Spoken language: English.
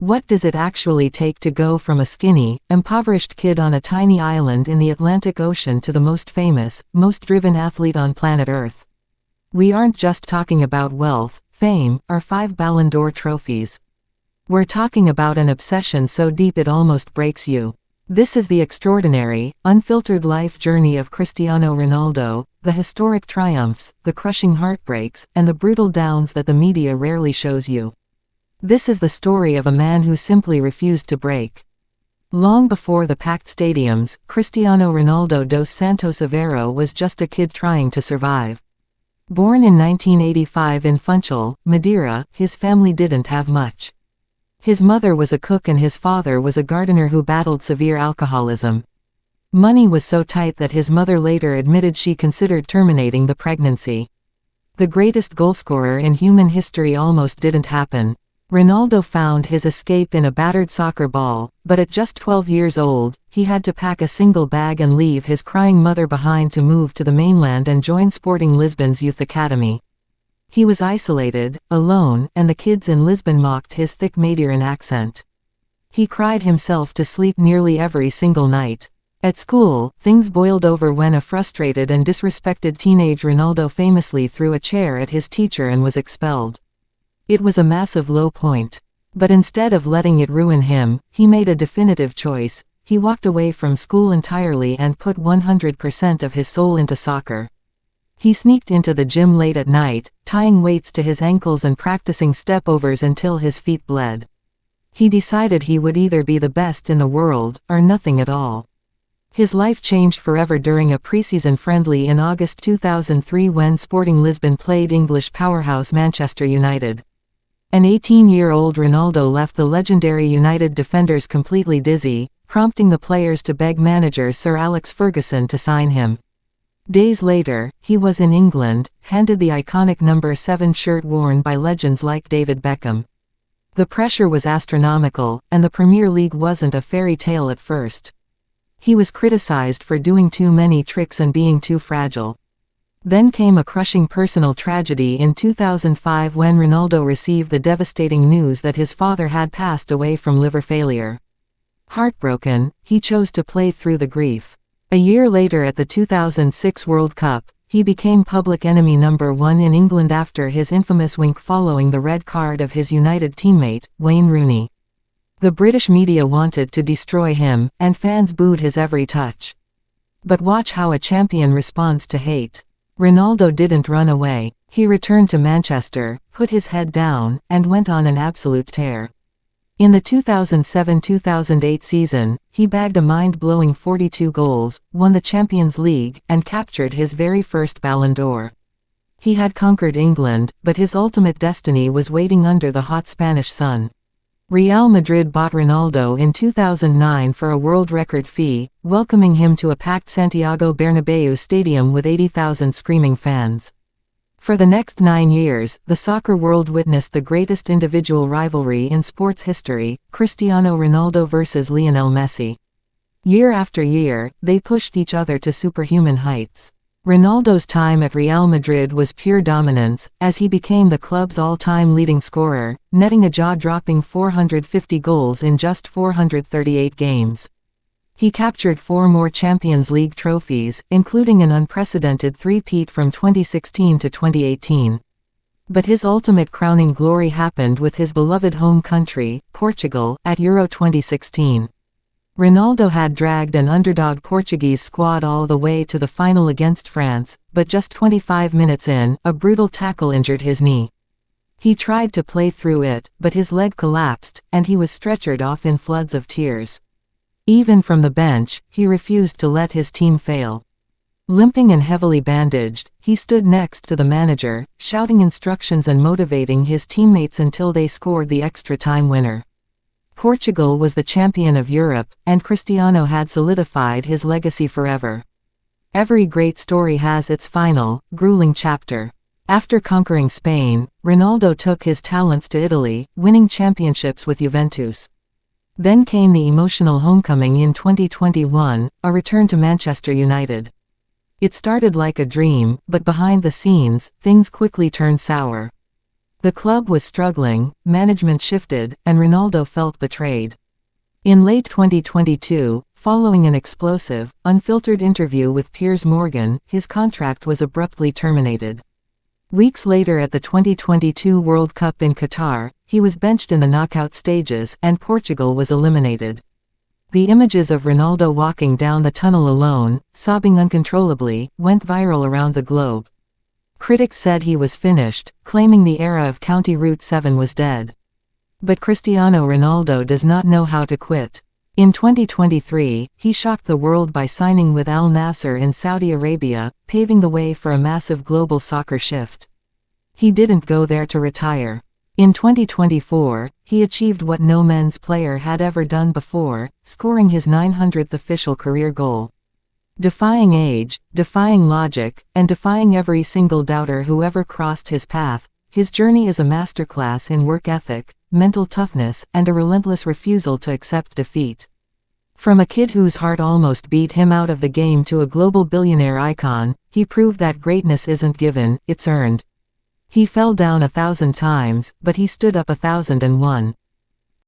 What does it actually take to go from a skinny, impoverished kid on a tiny island in the Atlantic Ocean to the most famous, most driven athlete on planet Earth? We aren't just talking about wealth, fame, or 5 Ballon d'Or trophies. We're talking about an obsession so deep it almost breaks you. This is the extraordinary, unfiltered life journey of Cristiano Ronaldo, the historic triumphs, the crushing heartbreaks, and the brutal downs that the media rarely shows you. This is the story of a man who simply refused to break. Long before the packed stadiums, Cristiano Ronaldo dos Santos Aveiro was just a kid trying to survive. Born in 1985 in Funchal, Madeira, his family didn't have much. His mother was a cook and his father was a gardener who battled severe alcoholism. Money was so tight that his mother later admitted she considered terminating the pregnancy. The greatest goalscorer in human history almost didn't happen. Ronaldo found his escape in a battered soccer ball, but at just 12 years old, he had to pack a single bag and leave his crying mother behind to move to the mainland and join Sporting Lisbon's youth academy. He was isolated, alone, and the kids in Lisbon mocked his thick Madeiran accent. He cried himself to sleep nearly every single night. At school, things boiled over when a frustrated and disrespected teenage Ronaldo famously threw a chair at his teacher and was expelled. It was a massive low point. But instead of letting it ruin him, he made a definitive choice. He walked away from school entirely and put 100% of his soul into soccer. He sneaked into the gym late at night, tying weights to his ankles and practicing stepovers until his feet bled. He decided he would either be the best in the world, or nothing at all. His life changed forever during a preseason friendly in August 2003 when Sporting Lisbon played English powerhouse Manchester United. An 18-year-old Ronaldo left the legendary United defenders completely dizzy, prompting the players to beg manager Sir Alex Ferguson to sign him. Days later, he was in England, handed the iconic number 7 shirt worn by legends like David Beckham. The pressure was astronomical, and the Premier League wasn't a fairy tale at first. He was criticized for doing too many tricks and being too fragile. Then came a crushing personal tragedy in 2005 when Ronaldo received the devastating news that his father had passed away from liver failure. Heartbroken, he chose to play through the grief. A year later at the 2006 World Cup, he became public enemy number 1 in England after his infamous wink following the red card of his United teammate, Wayne Rooney. The British media wanted to destroy him, and fans booed his every touch. But watch how a champion responds to hate. Ronaldo didn't run away. He returned to Manchester, put his head down, and went on an absolute tear. In the 2007-2008 season, he bagged a mind-blowing 42 goals, won the Champions League, and captured his very first Ballon d'Or. He had conquered England, but his ultimate destiny was waiting under the hot Spanish sun. Real Madrid bought Ronaldo in 2009 for a world record fee, welcoming him to a packed Santiago Bernabéu stadium with 80,000 screaming fans. For the next 9 years, the soccer world witnessed the greatest individual rivalry in sports history, Cristiano Ronaldo versus Lionel Messi. Year after year, they pushed each other to superhuman heights. Ronaldo's time at Real Madrid was pure dominance, as he became the club's all-time leading scorer, netting a jaw-dropping 450 goals in just 438 games. He captured 4 more Champions League trophies, including an unprecedented three-peat from 2016 to 2018. But his ultimate crowning glory happened with his beloved home country, Portugal, at Euro 2016. Ronaldo had dragged an underdog Portuguese squad all the way to the final against France, but just 25 minutes in, a brutal tackle injured his knee. He tried to play through it, but his leg collapsed, and he was stretchered off in floods of tears. Even from the bench, he refused to let his team fail. Limping and heavily bandaged, he stood next to the manager, shouting instructions and motivating his teammates until they scored the extra-time winner. Portugal was the champion of Europe, and Cristiano had solidified his legacy forever. Every great story has its final, grueling chapter. After conquering Spain, Ronaldo took his talents to Italy, winning championships with Juventus. Then came the emotional homecoming in 2021, a return to Manchester United. It started like a dream, but behind the scenes, things quickly turned sour. The club was struggling, management shifted, and Ronaldo felt betrayed. In late 2022, following an explosive, unfiltered interview with Piers Morgan, his contract was abruptly terminated. Weeks later at the 2022 World Cup in Qatar, he was benched in the knockout stages, and Portugal was eliminated. The images of Ronaldo walking down the tunnel alone, sobbing uncontrollably, went viral around the globe. Critics said he was finished, claiming the era of County Route 7 was dead. But Cristiano Ronaldo does not know how to quit. In 2023, he shocked the world by signing with Al Nassr in Saudi Arabia, paving the way for a massive global soccer shift. He didn't go there to retire. In 2024, he achieved what no men's player had ever done before, scoring his 900th official career goal. Defying age, defying logic, and defying every single doubter who ever crossed his path, his journey is a masterclass in work ethic, mental toughness, and a relentless refusal to accept defeat. From a kid whose heart almost beat him out of the game to a global billionaire icon, he proved that greatness isn't given, it's earned. He fell down 1,000 times, but he stood up 1,001.